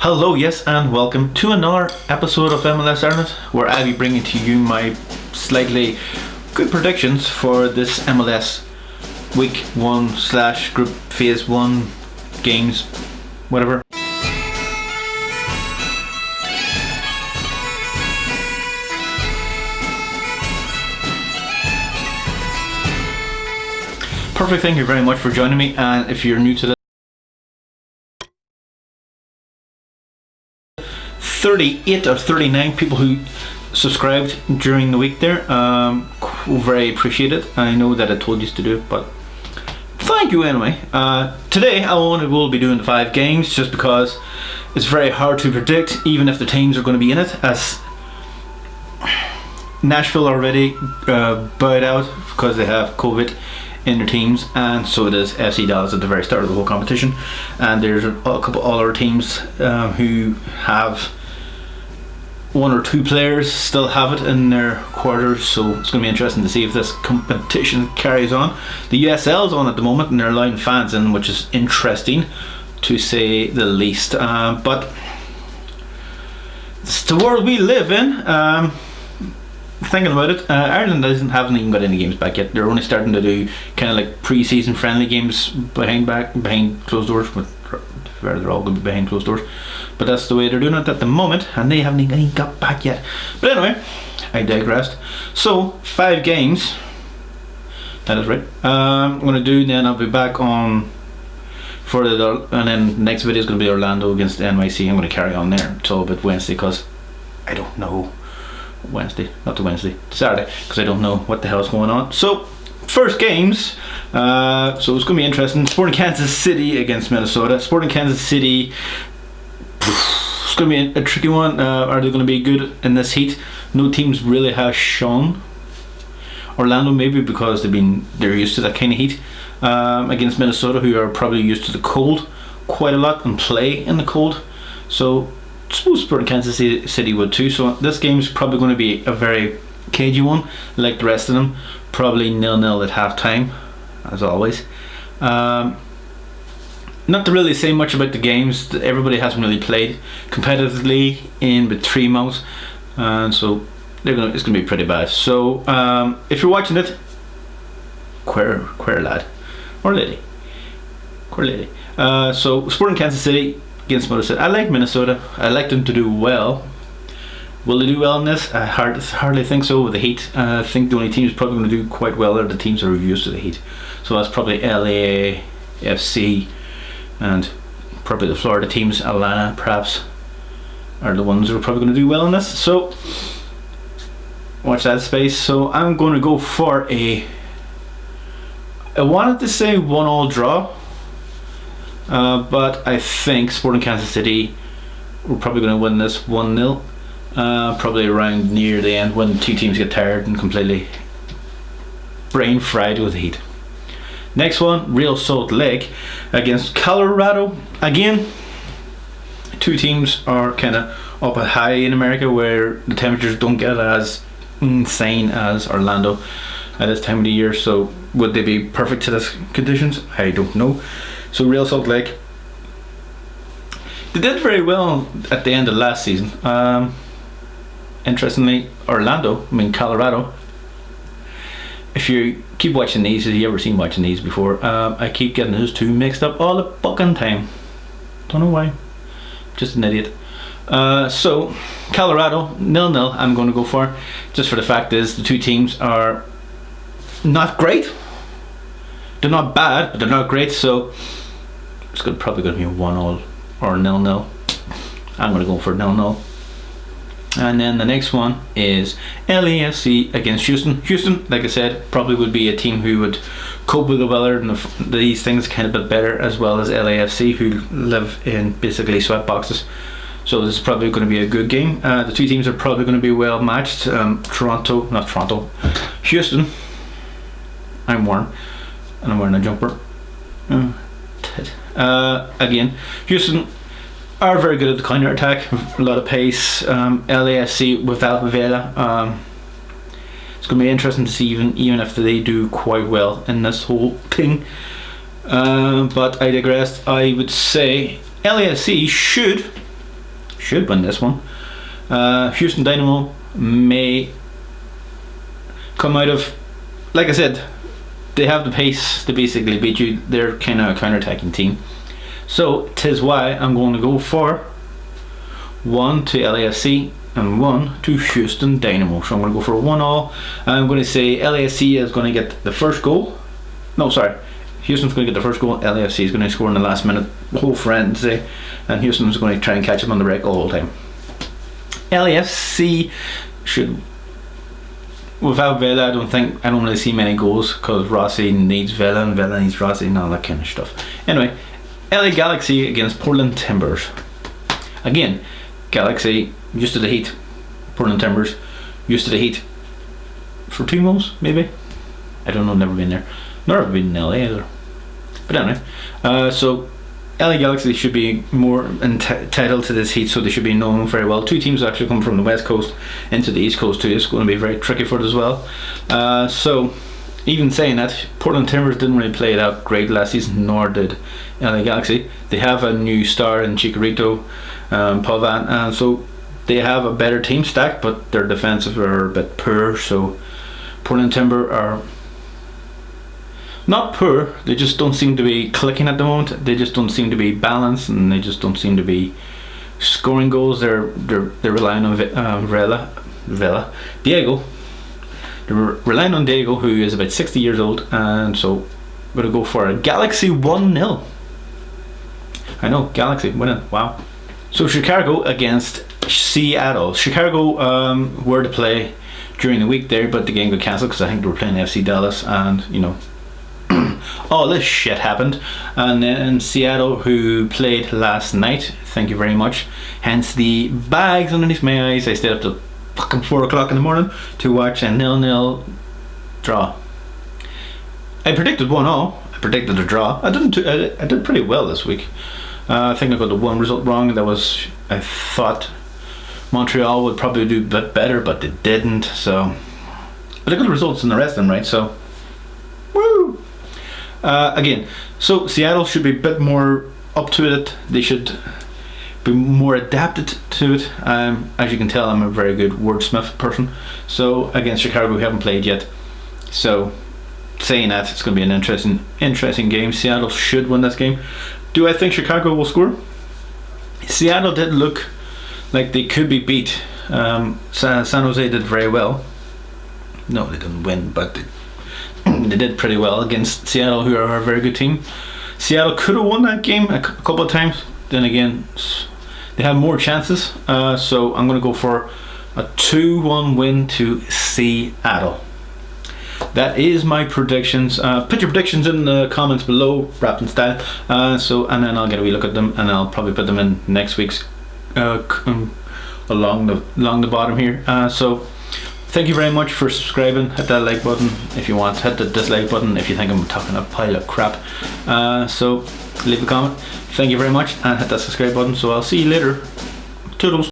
Hello, yes, and welcome to another episode of MLS Ireland, where I'll be bringing to you my slightly good predictions for this MLS Week 1 / Group Phase 1 games, whatever. Perfect, thank you very much for joining me, and if you're new to this, 38 or 39 people who subscribed during the week there. Very appreciate it. I know that I told you to do it, but thank you anyway. Today I will be doing the 5 games just because it's very hard to predict, even if the teams are going to be in it, as Nashville already bowed out because they have COVID in their teams, and so does FC Dallas at the very start of the whole competition, and there's a couple other teams who have 1 or 2 players still have it in their quarters, so it's going to be interesting to see if this competition carries on. The USL is on at the moment and they're allowing fans in, which is interesting to say the least, but it's the world we live in. Thinking about it, Ireland haven't even got any games back yet. They're only starting to do kind of like pre-season friendly games behind closed doors, but they're all going to be behind closed doors. But that's the way they're doing it at the moment, and they haven't even got back yet. But anyway, I digressed. So 5 games. That is right. I'm going to do. Then I'll be back on for the, and then the next video is going to be Orlando against NYC. I'm going to carry on there until about Wednesday, because I don't know. Saturday, because I don't know what the hell is going on. So first games, so it's going to be interesting. Sporting Kansas City against Minnesota. Sporting Kansas City, it's going to be a tricky one. Are they going to be good in this heat? No teams really has shown. Orlando maybe, because they're used to that kind of heat, against Minnesota, who are probably used to the cold quite a lot and play in the cold. So I suppose Sporting Kansas City would too. So this game's probably going to be a very cagey one, like the rest of them. Probably 0-0 at half time, as always. Not to really say much about the games. Everybody hasn't really played competitively in with 3 months, and so it's going to be pretty bad. So if you're watching it, queer lad or lady, so Sporting Kansas City against Minnesota. I like Minnesota. I like them to do well. Will they do well in this? I hardly think so with the heat. I think the only teams probably going to do quite well are the teams that are used to the heat. So that's probably LAFC and probably the Florida teams, Atlanta perhaps, are the ones that are probably going to do well in this. So watch that space. So I'm going to go for I wanted to say 1-1 draw. But I think Sporting Kansas City, we're probably going to win this 1-0, probably around near the end when 2 teams get tired and completely brain fried with the heat. Next one, Real Salt Lake against Colorado. Again, 2 teams are kind of up at high in America, where the temperatures don't get as insane as Orlando at this time of the year. So would they be perfect to this conditions? I don't know. So Real Salt Lake, they did very well at the end of last season. Interestingly, Colorado, if you keep watching these, have you ever seen watching these before? I keep getting those 2 mixed up all the fucking time. Don't know why. Just an idiot. So Colorado 0-0 I'm going to go for, just for the fact is the 2 teams are not great. They're not bad, but they're not great, so it's probably going to be 1-1 or 0-0. I'm going to go for 0-0. And then the next one is LAFC against Houston. Houston, like I said, probably would be a team who would cope with the weather and these things kind of a bit better, as well as LAFC, who live in basically sweat boxes. So this is probably going to be a good game. The 2 teams are probably going to be well matched. Houston. I'm warm. And I'm wearing a jumper. Again, Houston are very good at the counter attack, a lot of pace. LAFC without Vela, it's going to be interesting to see even if they do quite well in this whole thing. But I digress. I would say LAFC should should win this one. Houston Dynamo may come out of, like I said, they have the pace to basically beat you. They're kind of a counter-attacking team. So, 'tis why I'm going to go for 1 to LAFC and 1 to Houston Dynamo. So I'm going to go for a 1-all. I'm going to say LAFC is going to get the first goal. No, sorry. Houston's going to get the first goal. LAFC is going to score in the last minute. Whole frenzy. And Houston's going to try and catch them on the break all the time. LAFC should... Without Villa, I don't really see many goals, because Rossi needs Villa and Villa needs Rossi and all that kind of stuff. Anyway, LA Galaxy against Portland Timbers. Again, Galaxy used to the heat. Portland Timbers used to the heat for 2 months, maybe. I don't know. Never been there. Never been in LA either. But anyway, so LA Galaxy should be more entitled to this heat, so they should be known very well. 2 teams actually come from the West Coast into the East Coast too. It's going to be very tricky for it as well. So even saying that, Portland Timbers didn't really play it out great last season, nor did LA Galaxy. They have a new star in Chicharito, Pavan, and so they have a better team stack, but their defensive are a bit poor. So Portland Timber are not poor, they just don't seem to be clicking at the moment. They just don't seem to be balanced, and they just don't seem to be scoring goals. They're relying on Diego. They're relying on Diego, who is about 60 years old, and so we're going to go for a Galaxy 1-0. I know, Galaxy winning, wow. So Chicago against Seattle. Chicago were to play during the week there, but the game got cancelled because I think they were playing FC Dallas, and you know, all this shit happened. And then Seattle, who played last night, thank you very much, hence the bags underneath my eyes. I stayed up till fucking 4 o'clock in the morning to watch a 0-0 draw. I predicted 1-0. I predicted a draw. I did pretty well this week. I think I got the one result wrong. That was, I thought Montreal would probably do a bit better, but they didn't. So, but I got the results in the rest of them right. So, woo! Again, so Seattle should be a bit more up to it. They should be more adapted to it. As you can tell, I'm a very good wordsmith person. So against Chicago, we haven't played yet. So saying that, it's going to be an interesting game. Seattle should win this game. Do I think Chicago will score? Seattle did look like they could be beat. San Jose did very well. No, they didn't win, but they did pretty well against Seattle, who are a very good team. Seattle could have won that game a couple of times. Then again, they have more chances. So I'm going to go for a 2-1 win to Seattle. That is my predictions. Put your predictions in the comments below, wrapped in style. And then I'll get a wee look at them, and I'll probably put them in next week's along the bottom here. So thank you very much for subscribing. Hit that like button if you want. Hit the dislike button if you think I'm talking a pile of crap. So leave a comment. Thank you very much, and hit that subscribe button. So I'll see you later. Toodles.